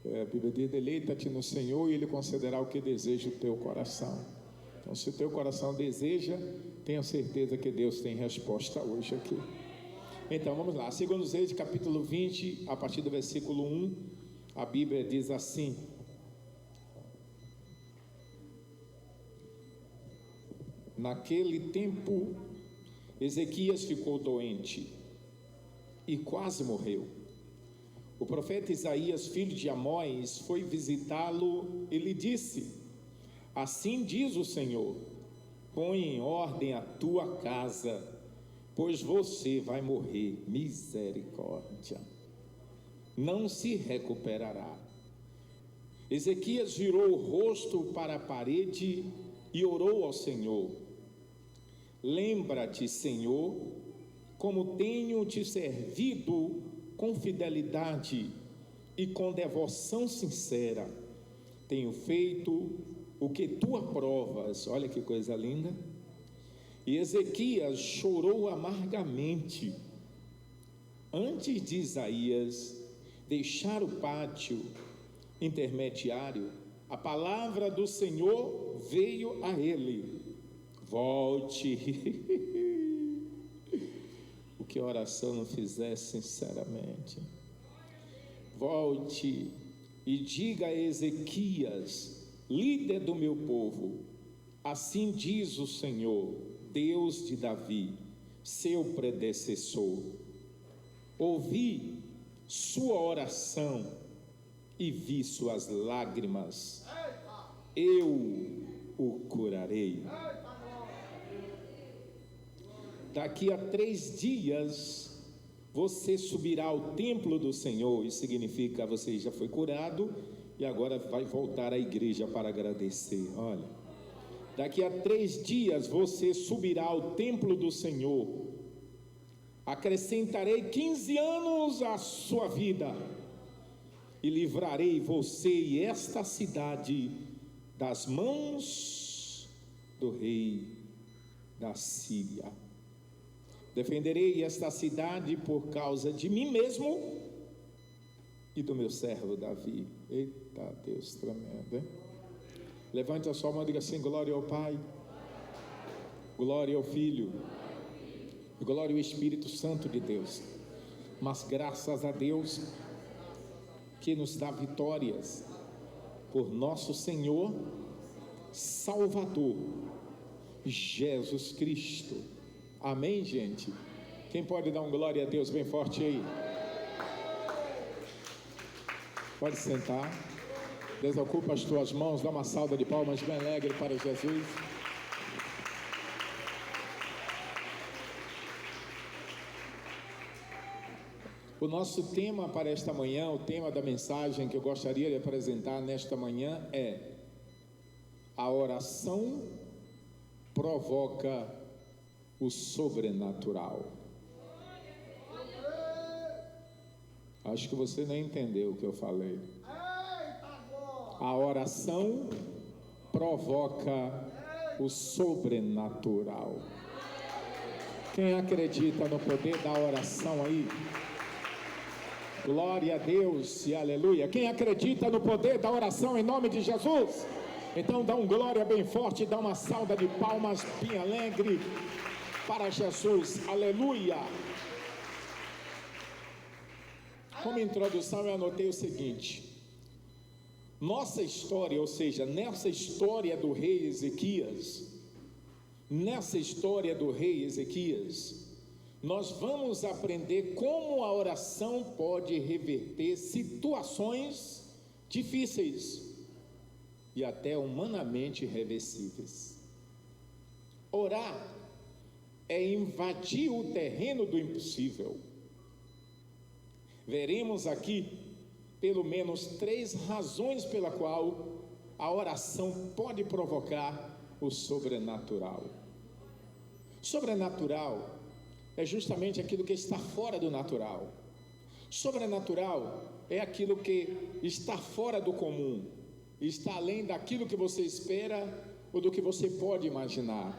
A Bíblia diz: deleita-te no Senhor e Ele concederá o que deseja o teu coração. Então, se o teu coração deseja, tenha certeza que Deus tem resposta hoje aqui. Então vamos lá, 2 Reis capítulo 20, a partir do versículo 1, a Bíblia diz assim: naquele tempo, Ezequias ficou doente e quase morreu. O profeta Isaías, filho de Amós, foi visitá-lo e lhe disse: assim diz o Senhor, põe em ordem a tua casa, pois você vai morrer. Misericórdia, não se recuperará. Ezequias virou o rosto para a parede e orou ao Senhor: lembra-te, Senhor, como tenho te servido com fidelidade e com devoção sincera. Tenho feito o que tu aprovas. Olha que coisa linda. E Ezequias chorou amargamente. Antes de Isaías deixar o pátio intermediário, a palavra do Senhor veio a ele: volte. O que a oração não fizer sinceramente. Volte e diga a Ezequias, líder do meu povo: assim diz o Senhor, Deus de Davi, seu predecessor: ouvi sua oração e vi suas lágrimas, eu o curarei. Daqui a 3 dias você subirá ao templo do Senhor. Isso significa: você já foi curado e agora vai voltar à igreja para agradecer. Olha, daqui a 3 dias você subirá ao templo do Senhor. Acrescentarei 15 anos à sua vida e livrarei você e esta cidade das mãos do rei da Síria. Defenderei esta cidade por causa de mim mesmo e do meu servo Davi. Eita Deus tremendo, hein? Levante a sua mão e diga assim: glória ao Pai, glória ao Filho e glória ao Espírito Santo de Deus. Mas graças a Deus que nos dá vitórias por nosso Senhor Salvador Jesus Cristo. Amém, gente? Quem pode dar um glória a Deus bem forte aí? Pode sentar. Desocupa as tuas mãos, dá uma salva de palmas bem alegre para Jesus. O nosso tema para esta manhã, o tema da mensagem que eu gostaria de apresentar nesta manhã é: a oração provoca o sobrenatural. Acho que você não entendeu o que eu falei. A oração provoca o sobrenatural. Quem acredita no poder da oração aí? Glória a Deus e aleluia. Quem acredita no poder da oração em nome de Jesus? Então dá um glória bem forte, dá uma salva de palmas bem alegre para Jesus, aleluia. Como introdução eu anotei o seguinte: nossa história, ou seja, nessa história do rei Ezequias, nós vamos aprender como a oração pode reverter situações difíceis e até humanamente irreversíveis. Orar é invadir o terreno do impossível. Veremos aqui pelo menos 3 razões pela qual a oração pode provocar o sobrenatural. Sobrenatural é justamente aquilo que está fora do natural. Sobrenatural é aquilo que está fora do comum, está além daquilo que você espera ou do que você pode imaginar.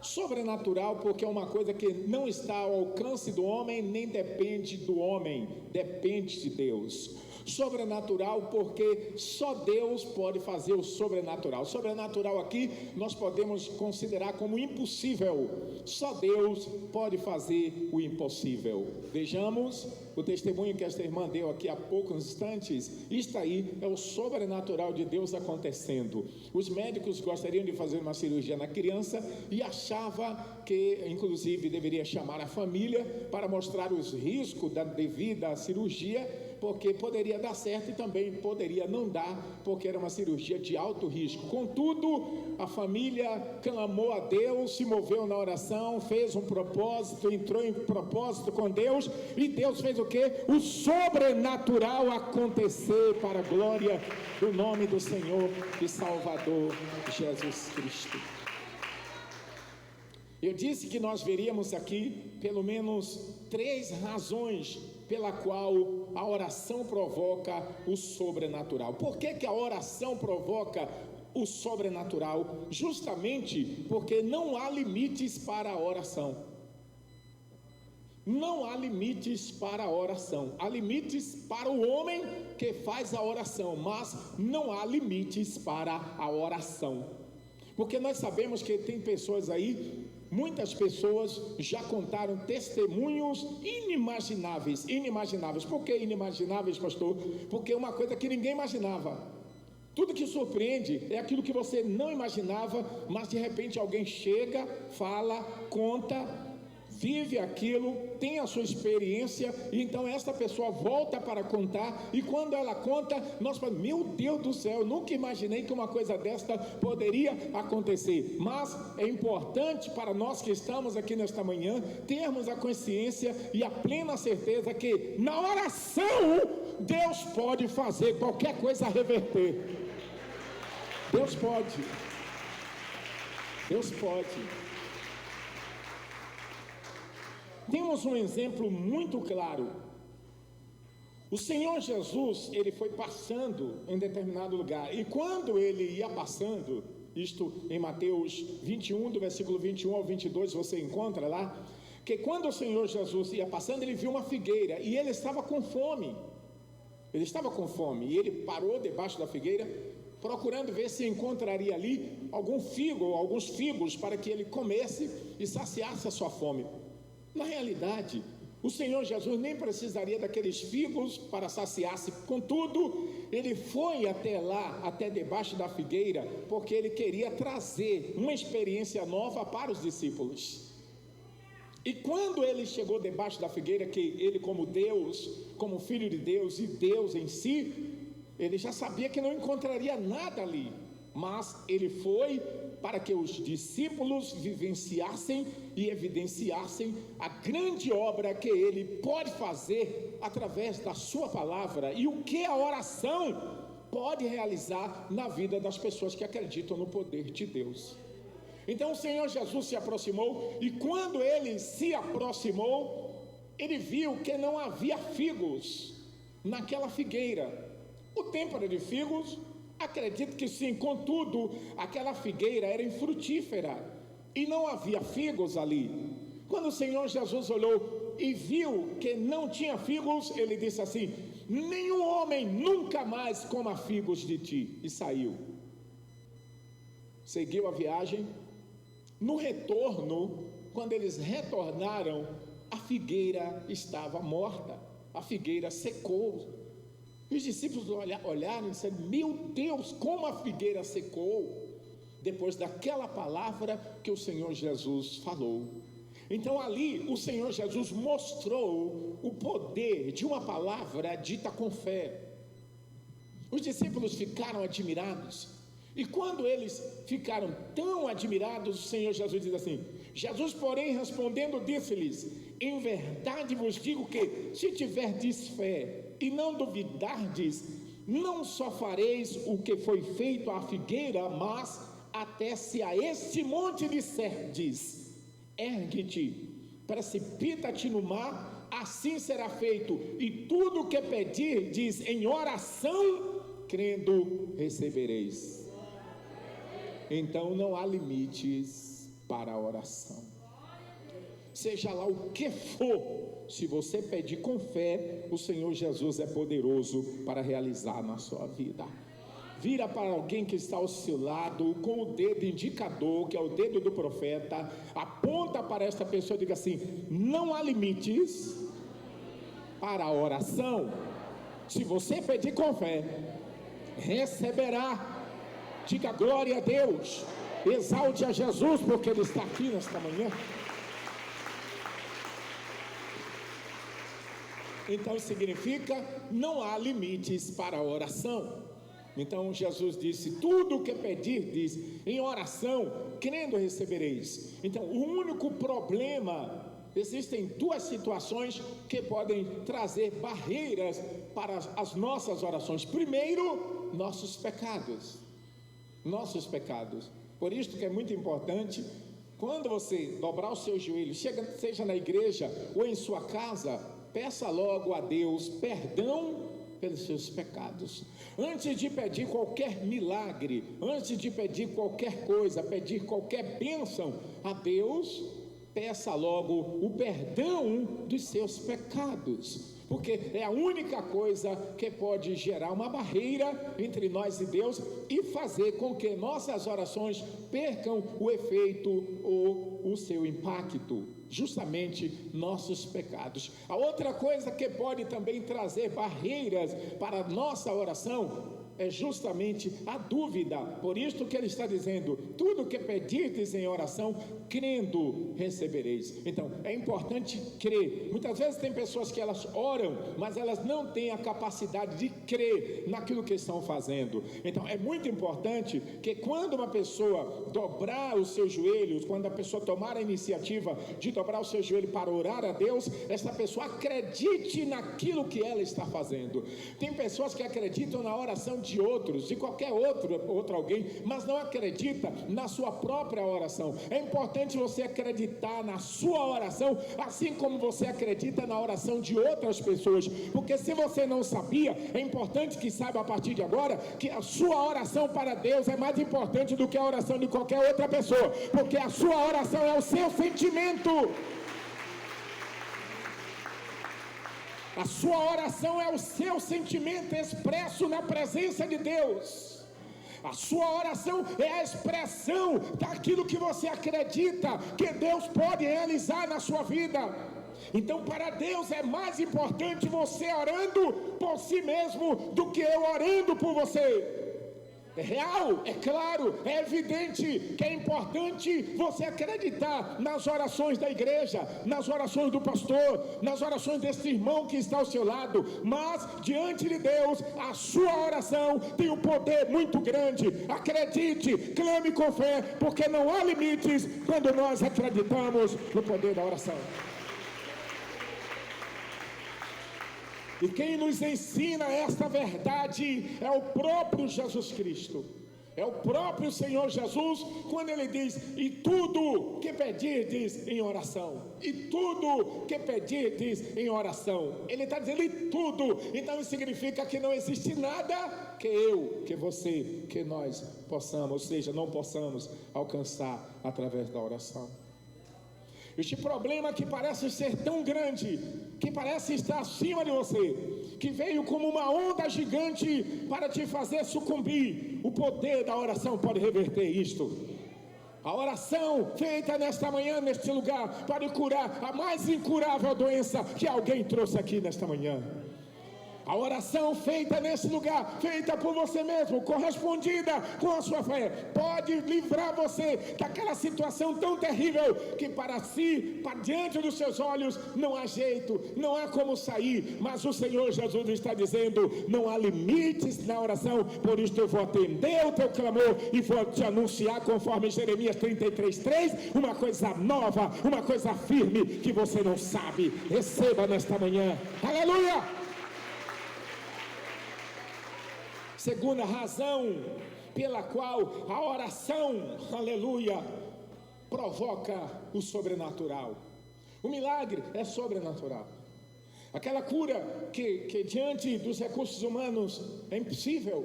Sobrenatural porque é uma coisa que não está ao alcance do homem, nem depende do homem, depende de Deus. Sobrenatural porque só Deus pode fazer o sobrenatural. Sobrenatural aqui nós podemos considerar como impossível. Só Deus pode fazer o impossível. Vejamos o testemunho que esta irmã deu aqui há poucos instantes. Isto aí é o sobrenatural de Deus acontecendo. Os médicos gostariam de fazer uma cirurgia na criança e achava que inclusive deveria chamar a família para mostrar os riscos da devida cirurgia, porque poderia dar certo e também poderia não dar, porque era uma cirurgia de alto risco. Contudo, a família clamou a Deus, se moveu na oração, fez um propósito, entrou em propósito com Deus, e Deus fez o quê? O sobrenatural acontecer para a glória do nome do Senhor e Salvador Jesus Cristo. Eu disse que nós veríamos aqui pelo menos 3 razões pela qual a oração provoca o sobrenatural. Por que a oração provoca o sobrenatural? Justamente porque não há limites para a oração. Não há limites para a oração. Há limites para o homem que faz a oração, mas não há limites para a oração. Porque nós sabemos que tem pessoas aí, muitas pessoas já contaram testemunhos inimagináveis. Por que inimagináveis, pastor? Porque é uma coisa que ninguém imaginava. Tudo que surpreende é aquilo que você não imaginava, mas de repente alguém chega, fala, conta, vive aquilo, tem a sua experiência, e então essa pessoa volta para contar, e quando ela conta, nós falamos, meu Deus do céu, eu nunca imaginei que uma coisa desta poderia acontecer. Mas é importante para nós que estamos aqui nesta manhã, termos a consciência e a plena certeza que na oração, Deus pode fazer qualquer coisa reverter. Deus pode. Temos um exemplo muito claro. O Senhor Jesus, ele foi passando em determinado lugar, e quando ele ia passando, isto em Mateus 21, do versículo 21 ao 22, você encontra lá, que quando o Senhor Jesus ia passando, ele viu uma figueira, e ele estava com fome. E ele parou debaixo da figueira, procurando ver se encontraria ali algum figo, ou alguns figos, para que ele comesse e saciasse a sua fome. Na realidade, o Senhor Jesus nem precisaria daqueles figos para saciar-se. Contudo, ele foi até lá, até debaixo da figueira, porque ele queria trazer uma experiência nova para os discípulos. E quando ele chegou debaixo da figueira, que ele como Deus, como Filho de Deus e Deus em si, ele já sabia que não encontraria nada ali, mas ele foi para que os discípulos vivenciassem e evidenciassem a grande obra que ele pode fazer através da sua palavra, e o que a oração pode realizar na vida das pessoas que acreditam no poder de Deus. Então o Senhor Jesus se aproximou, e quando ele se aproximou, ele viu que não havia figos naquela figueira. O tempo era de figos, acredito que sim, contudo, aquela figueira era infrutífera e não havia figos ali. Quando o Senhor Jesus olhou e viu que não tinha figos, ele disse assim: nenhum homem nunca mais coma figos de ti, e saiu. Seguiu a viagem. No retorno, quando eles retornaram, a figueira estava morta, a figueira secou. E os discípulos olharam e disseram: meu Deus, como a figueira secou, depois daquela palavra que o Senhor Jesus falou. Então ali o Senhor Jesus mostrou o poder de uma palavra dita com fé. Os discípulos ficaram admirados, e quando eles ficaram tão admirados, o Senhor Jesus diz assim: Jesus, porém, respondendo, disse-lhes: em verdade vos digo que, se tiverdes fé e não duvidardes, não só fareis o que foi feito à figueira, mas até se a este monte disserdes: ergue-te, precipita-te no mar, assim será feito, e tudo o que pedirdes em oração, crendo, recebereis. Então não há limites para a oração. Seja lá o que for, se você pedir com fé, o Senhor Jesus é poderoso para realizar na sua vida. Vira para alguém que está ao seu lado com o dedo indicador, que é o dedo do profeta, aponta para esta pessoa e diga assim: não há limites para a oração. Se você pedir com fé, receberá. Diga glória a Deus, exalte a Jesus, porque Ele está aqui nesta manhã. Então significa, não há limites para a oração. Então Jesus disse: tudo o que pedir, diz, em oração, crendo recebereis. Então o único problema, existem duas situações que podem trazer barreiras para as nossas orações. Primeiro, nossos pecados. Por isso que é muito importante, quando você dobrar os seus joelhos, seja na igreja ou em sua casa, peça logo a Deus perdão pelos seus pecados. Antes de pedir qualquer milagre, antes de pedir qualquer coisa, pedir qualquer bênção a Deus, peça logo o perdão dos seus pecados, porque é a única coisa que pode gerar uma barreira entre nós e Deus e fazer com que nossas orações percam o efeito ou o seu impacto, justamente nossos pecados. A outra coisa que pode também trazer barreiras para a nossa oração é justamente a dúvida. Por isso que ele está dizendo: tudo que pedirdes em oração, crendo recebereis. Então é importante crer. Muitas vezes tem pessoas que elas oram, mas elas não têm a capacidade de crer naquilo que estão fazendo. Então é muito importante que quando uma pessoa dobrar os seus joelhos, quando a pessoa tomar a iniciativa de dobrar o seu joelho para orar a Deus, essa pessoa acredite naquilo que ela está fazendo. Tem pessoas que acreditam na oração de outros, de qualquer outro alguém, mas não acredita na sua própria oração. É importante você acreditar na sua oração, assim como você acredita na oração de outras pessoas, porque se você não sabia, é importante que saiba a partir de agora, que a sua oração para Deus é mais importante do que a oração de qualquer outra pessoa, porque a sua oração é o seu sentimento. A sua oração é o seu sentimento expresso na presença de Deus. A sua oração é a expressão daquilo que você acredita que Deus pode realizar na sua vida. Então para Deus é mais importante você orando por si mesmo do que eu orando por você. É real, é claro, é evidente que é importante você acreditar nas orações da igreja, nas orações do pastor, nas orações desse irmão que está ao seu lado, mas diante de Deus, a sua oração tem um poder muito grande. Acredite, clame com fé, porque não há limites quando nós acreditamos no poder da oração. E quem nos ensina esta verdade é o próprio Jesus Cristo. É o próprio Senhor Jesus, quando Ele diz: e tudo que pedirdes em oração. E tudo que pedirdes em oração. Ele está dizendo e tudo. Então isso significa que não existe nada que eu, que você, que nós possamos, ou seja, não possamos alcançar através da oração. Este problema que parece ser tão grande, que parece estar acima de você, que veio como uma onda gigante para te fazer sucumbir, o poder da oração pode reverter isto. A oração feita nesta manhã, neste lugar, pode curar a mais incurável doença que alguém trouxe aqui nesta manhã. A oração feita nesse lugar, feita por você mesmo, correspondida com a sua fé, pode livrar você daquela situação tão terrível que para si, para diante dos seus olhos, não há jeito, não há como sair. Mas o Senhor Jesus está dizendo: não há limites na oração, por isso eu vou atender o teu clamor e vou te anunciar, conforme Jeremias 33:3, uma coisa nova, uma coisa firme que você não sabe. Receba nesta manhã. Aleluia! Segunda razão pela qual a oração, aleluia, provoca o sobrenatural. O milagre é sobrenatural. Aquela cura que diante dos recursos humanos é impossível,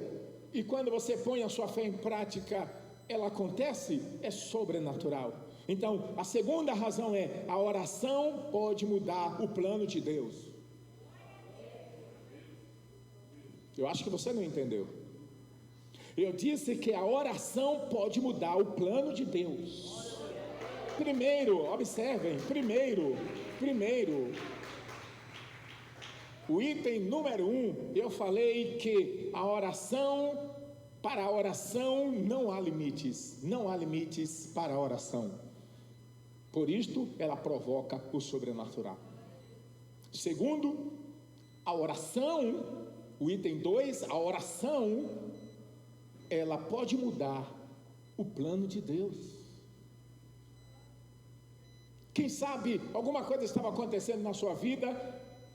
e quando você põe a sua fé em prática, ela acontece, é sobrenatural. Então, a segunda razão é: a oração pode mudar o plano de Deus. Eu acho que você não entendeu. Eu disse que a oração pode mudar o plano de Deus. Primeiro, observem, primeiro, o item número 1, eu falei que para a oração não há limites para a oração. Por isto, ela provoca o sobrenatural. Segundo, a oração, o item 2, a oração, ela pode mudar o plano de Deus. Quem sabe alguma coisa estava acontecendo na sua vida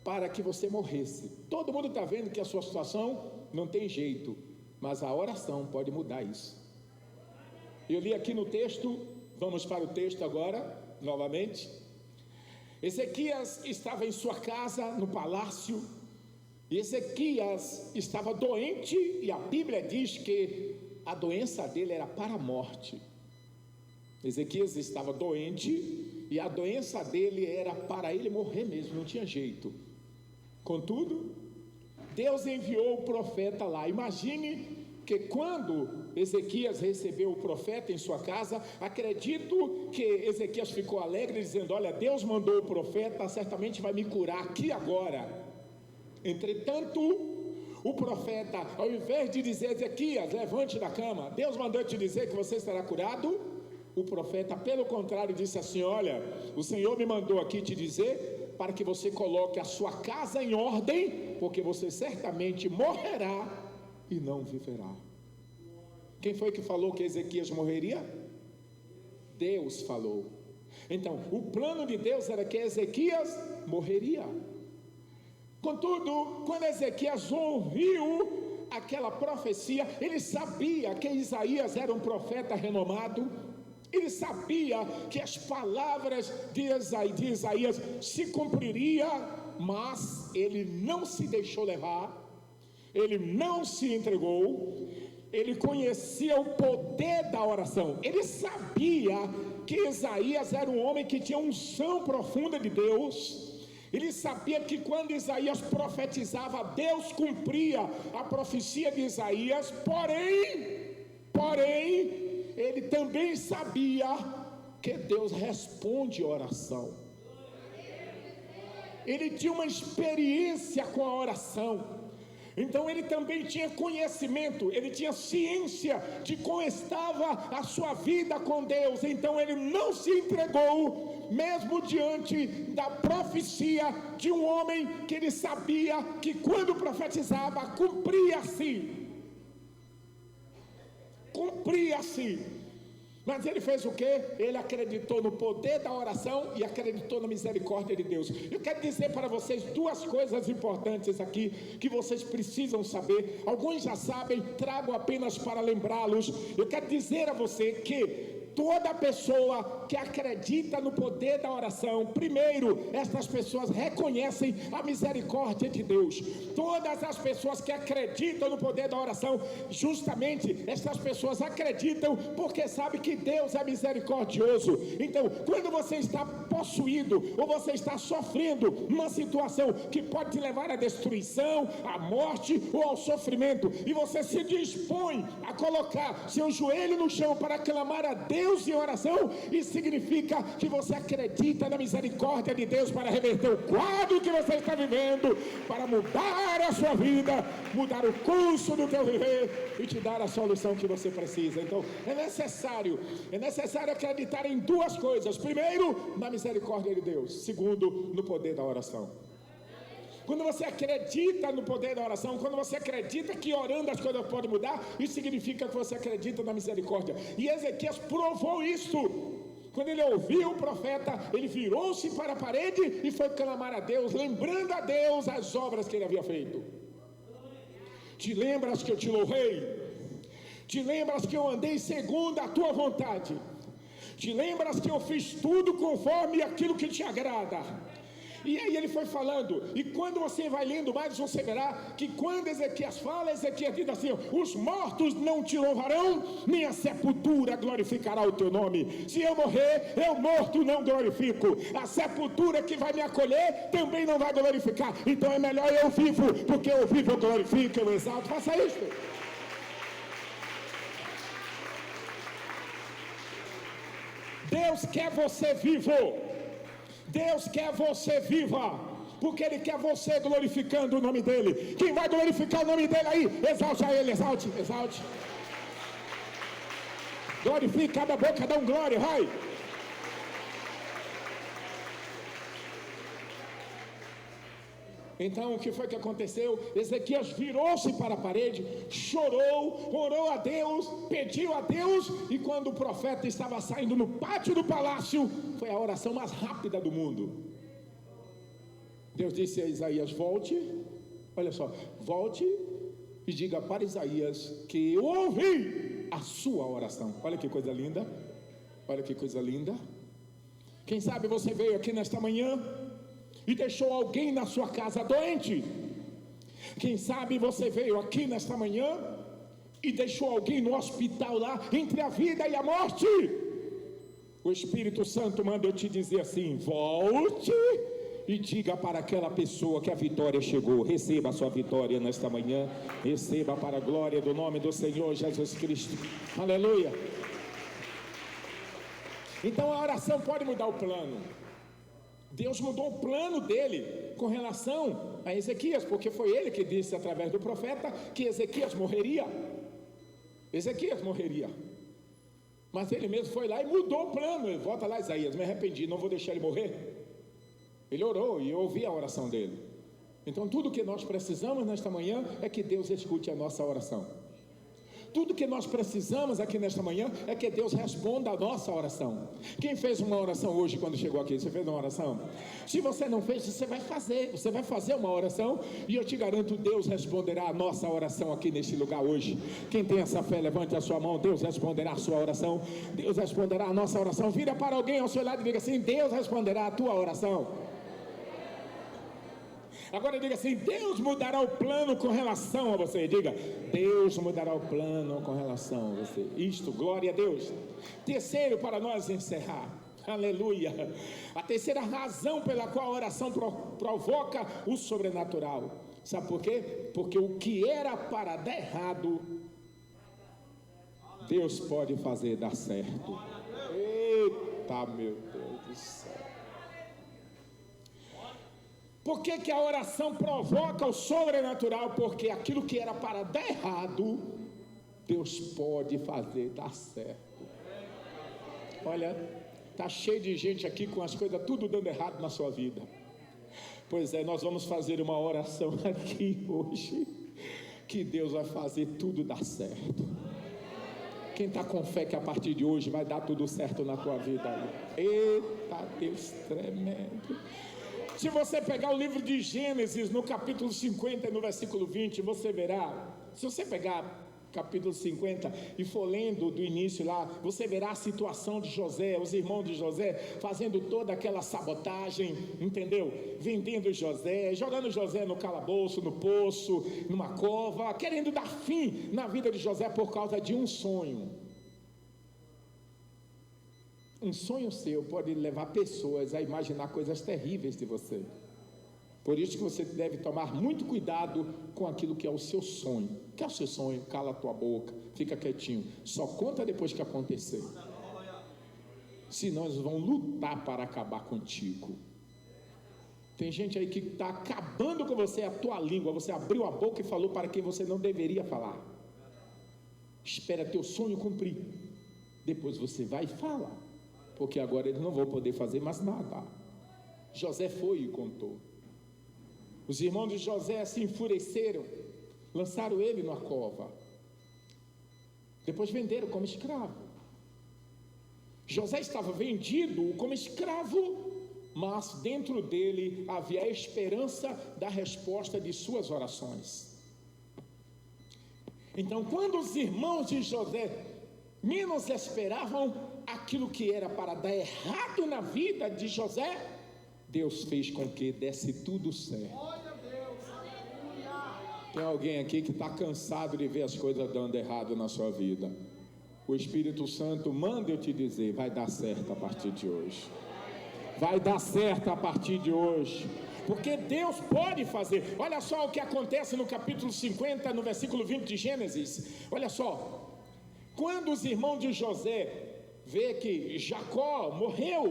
para que você morresse. Todo mundo está vendo que a sua situação não tem jeito, mas a oração pode mudar isso. Eu li aqui no texto, vamos para o texto agora, novamente. Ezequias estava em sua casa, no palácio, e Ezequias estava doente, e a Bíblia diz que a doença dele era para a morte. Ezequias estava doente, e a doença dele era para ele morrer mesmo, não tinha jeito. Contudo, Deus enviou o profeta lá. Imagine que quando Ezequias recebeu o profeta em sua casa, acredito que Ezequias ficou alegre, dizendo: olha, Deus mandou o profeta, certamente vai me curar aqui agora. Entretanto, o profeta, ao invés de dizer: Ezequias, levante da cama, Deus mandou te dizer que você será curado, o profeta, pelo contrário, disse assim: olha, o Senhor me mandou aqui te dizer para que você coloque a sua casa em ordem, porque você certamente morrerá e não viverá. Quem foi que falou que Ezequias morreria? Deus falou. Então, o plano de Deus era que Ezequias morreria. Contudo, quando Ezequias ouviu aquela profecia, ele sabia que Isaías era um profeta renomado. Ele sabia que as palavras de Isaías se cumpririam, mas ele não se deixou levar, ele não se entregou, ele conhecia o poder da oração, ele sabia que Isaías era um homem que tinha unção profunda de Deus, ele sabia que quando Isaías profetizava, Deus cumpria a profecia de Isaías, porém, ele também sabia que Deus responde a oração. Ele tinha uma experiência com a oração. Então ele também tinha conhecimento, ele tinha ciência de como estava a sua vida com Deus. Então ele não se entregou, mesmo diante da profecia de um homem que ele sabia que quando profetizava, cumpria-se. Mas ele fez o quê? Ele acreditou no poder da oração e acreditou na misericórdia de Deus. Eu quero dizer para vocês duas coisas importantes aqui que vocês precisam saber. Alguns já sabem, trago apenas para lembrá-los. Eu quero dizer a você que toda pessoa que acredita no poder da oração, primeiro, estas pessoas reconhecem a misericórdia de Deus. Todas as pessoas que acreditam no poder da oração, justamente, estas pessoas acreditam porque sabem que Deus é misericordioso. Então, quando você está possuído, ou você está sofrendo uma situação que pode te levar à destruição, à morte ou ao sofrimento, e você se dispõe a colocar seu joelho no chão para clamar a Deus em oração, isso significa que você acredita na misericórdia de Deus para reverter o quadro que você está vivendo, para mudar a sua vida, mudar o curso do teu viver e te dar a solução que você precisa. Então é necessário acreditar em duas coisas: primeiro, na misericórdia de Deus; segundo, no poder da oração. Quando você acredita no poder da oração, quando você acredita que orando as coisas podem mudar, isso significa que você acredita na misericórdia. E Ezequias provou isso. Quando ele ouviu o profeta, ele virou-se para a parede e foi clamar a Deus, lembrando a Deus as obras que ele havia feito. Te lembras que eu te louvei? Te lembras que eu andei segundo a tua vontade? Te lembras que eu fiz tudo conforme aquilo que te agrada? E aí ele foi falando, e quando você vai lendo mais, você verá que quando Ezequias fala, Ezequias diz assim: os mortos não te louvarão, nem a sepultura glorificará o teu nome. Se eu morrer, eu morto não glorifico, a sepultura que vai me acolher também não vai glorificar. Então é melhor eu vivo, porque eu vivo, eu glorifico, eu exalto. Faça isso. Deus quer você vivo. Deus quer você viva, porque Ele quer você glorificando o nome dEle. Quem vai glorificar o nome dEle aí? Exalte a Ele, exalte, exalte. Glorifica, abre a boca, dá um glória, vai. Então o que foi que aconteceu? Ezequias virou-se para a parede, chorou, orou a Deus, pediu a Deus, e quando o profeta estava saindo no pátio do palácio, foi a oração mais rápida do mundo. Deus disse a Isaías: volte, olha só, volte e diga para Isaías que eu ouvi a sua oração. Olha que coisa linda, olha que coisa linda. Quem sabe você veio aqui nesta manhã e deixou alguém na sua casa doente. Quem sabe você veio aqui nesta manhã e deixou alguém no hospital lá, entre a vida e a morte. O Espírito Santo manda eu te dizer assim: volte e diga para aquela pessoa que a vitória chegou. Receba a sua vitória nesta manhã, receba para a glória do nome do Senhor Jesus Cristo. Aleluia. Então a oração pode mudar o plano. Deus mudou o plano dele com relação a Ezequias, porque foi ele que disse através do profeta que Ezequias morreria. Ezequias morreria. Mas ele mesmo foi lá e mudou o plano. Ele volta lá: Isaías, me arrependi, não vou deixar ele morrer. Ele orou e eu ouvi a oração dele. Então tudo que nós precisamos nesta manhã é que Deus escute a nossa oração. Tudo que nós precisamos aqui nesta manhã é que Deus responda a nossa oração. Quem fez uma oração hoje quando chegou aqui? Você fez uma oração? Se você não fez, você vai fazer uma oração, e eu te garanto, Deus responderá a nossa oração aqui neste lugar hoje. Quem tem essa fé, levante a sua mão. Deus responderá a sua oração, Deus responderá a nossa oração. Vira para alguém ao seu lado e diga assim: Deus responderá a tua oração. Agora diga assim: Deus mudará o plano com relação a você. Diga: Deus mudará o plano com relação a você. Isto, glória a Deus. Terceiro, para nós encerrar, aleluia, a terceira razão pela qual a oração provoca o sobrenatural. Sabe por quê? Porque o que era para dar errado, Deus pode fazer dar certo. Eita, meu Deus do céu. Por que a oração provoca o sobrenatural? Porque aquilo que era para dar errado, Deus pode fazer dar certo. Olha, está cheio de gente aqui com as coisas tudo dando errado na sua vida. Pois é, nós vamos fazer uma oração aqui hoje, que Deus vai fazer tudo dar certo. Quem está com fé que a partir de hoje vai dar tudo certo na tua vida? Eita, Deus tremendo. Se você pegar o livro de Gênesis, no capítulo 50, no versículo 20, você verá. Se você pegar capítulo 50 e for lendo do início lá, você verá a situação de José, os irmãos de José fazendo toda aquela sabotagem, entendeu? Vendendo José, jogando José no calabouço, no poço, numa cova, querendo dar fim na vida de José por causa de um sonho. Um sonho seu pode levar pessoas a imaginar coisas terríveis de você. Por isso que você deve tomar muito cuidado com aquilo que é o seu sonho. O que é o seu sonho? Cala a tua boca, fica quietinho, só conta depois que acontecer. Senão eles vão lutar para acabar contigo. Tem gente aí que está acabando com você, a tua língua. Você abriu a boca e falou para quem você não deveria falar. Espera teu sonho cumprir, depois você vai e fala, porque agora eles não vão poder fazer mais nada. José foi e contou. Os irmãos de José se enfureceram, lançaram ele numa cova, depois venderam como escravo. José estava vendido como escravo, mas dentro dele havia a esperança da resposta de suas orações. Então, quando os irmãos de José menos esperavam aquilo que era para dar errado na vida de José, Deus fez com que desse tudo certo. Tem alguém aqui que está cansado de ver as coisas dando errado na sua vida. O Espírito Santo manda eu te dizer, vai dar certo a partir de hoje. Vai dar certo a partir de hoje. Porque Deus pode fazer. Olha só o que acontece no capítulo 50, no versículo 20 de Gênesis. Olha só. Quando os irmãos de José vê que Jacó morreu,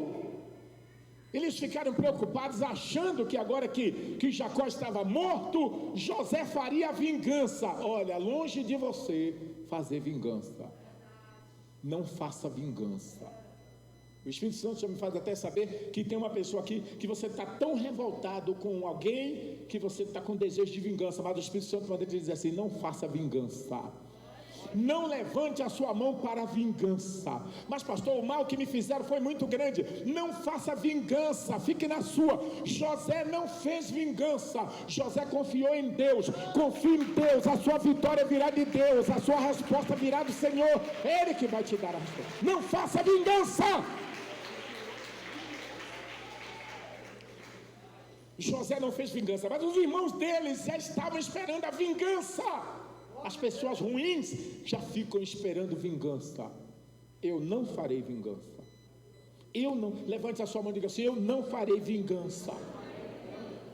eles ficaram preocupados, achando que agora que Jacó estava morto, José faria vingança. Olha, longe de você fazer vingança. Não faça vingança. O Espírito Santo já me faz até saber que tem uma pessoa aqui que você está tão revoltado com alguém que você está com desejo de vingança, mas o Espírito Santo manda te dizer assim: não faça vingança. Não levante a sua mão para a vingança. Mas pastor, o mal que me fizeram foi muito grande. Não faça vingança, fique na sua. José não fez vingança. José confiou em Deus. Confie em Deus, a sua vitória virá de Deus, a sua resposta virá do Senhor. Ele que vai te dar a resposta. Não faça vingança. José não fez vingança, mas os irmãos deles já estavam esperando a vingança. As pessoas ruins já ficam esperando vingança. Eu não farei vingança. Eu não. Levante a sua mão e diga assim: eu não farei vingança.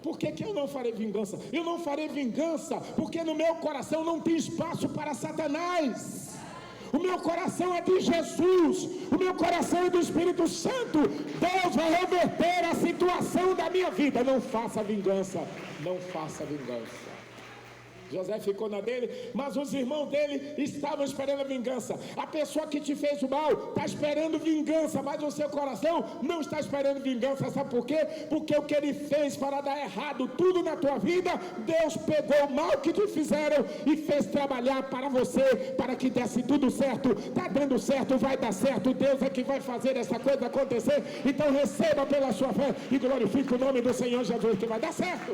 Por que eu não farei vingança? Eu não farei vingança porque no meu coração não tem espaço para Satanás. O meu coração é de Jesus. O meu coração é do Espírito Santo. Deus vai reverter a situação da minha vida. Não faça vingança. Não faça vingança. José ficou na dele, mas os irmãos dele estavam esperando a vingança. A pessoa que te fez o mal está esperando vingança, mas o seu coração não está esperando vingança. Sabe por quê? Porque o que ele fez para dar errado tudo na tua vida, Deus pegou o mal que te fizeram e fez trabalhar para você, para que desse tudo certo. Está dando certo, vai dar certo. Deus é que vai fazer essa coisa acontecer. Então receba pela sua fé e glorifique o nome do Senhor Jesus, que vai dar certo.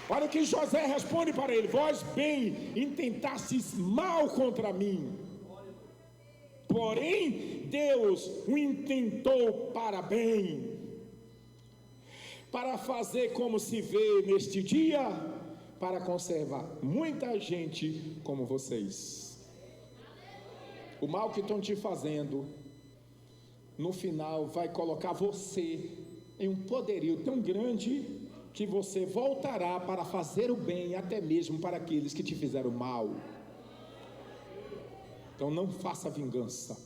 Olha o que José responde para ele: vós bem intentastes mal contra mim, porém Deus o intentou para bem, para fazer como se vê neste dia, para conservar muita gente como vocês. O mal que estão te fazendo, no final vai colocar você em um poderio tão grande que você voltará para fazer o bem, até mesmo para aqueles que te fizeram mal. Então não faça vingança.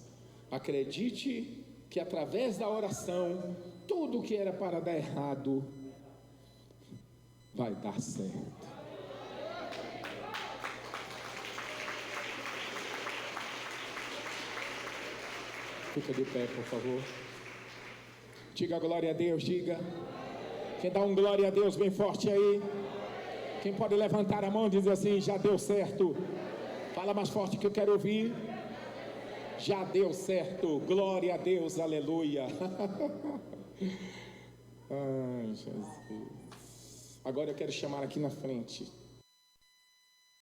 Acredite que através da oração, tudo que era para dar errado, vai dar certo. Fica de pé, por favor. Diga glória a Deus, diga. Quem dá um glória a Deus bem forte aí? Quem pode levantar a mão e dizer assim: já deu certo? Fala mais forte que eu quero ouvir. Já deu certo, glória a Deus, aleluia. Ai, Jesus. Agora eu quero chamar aqui na frente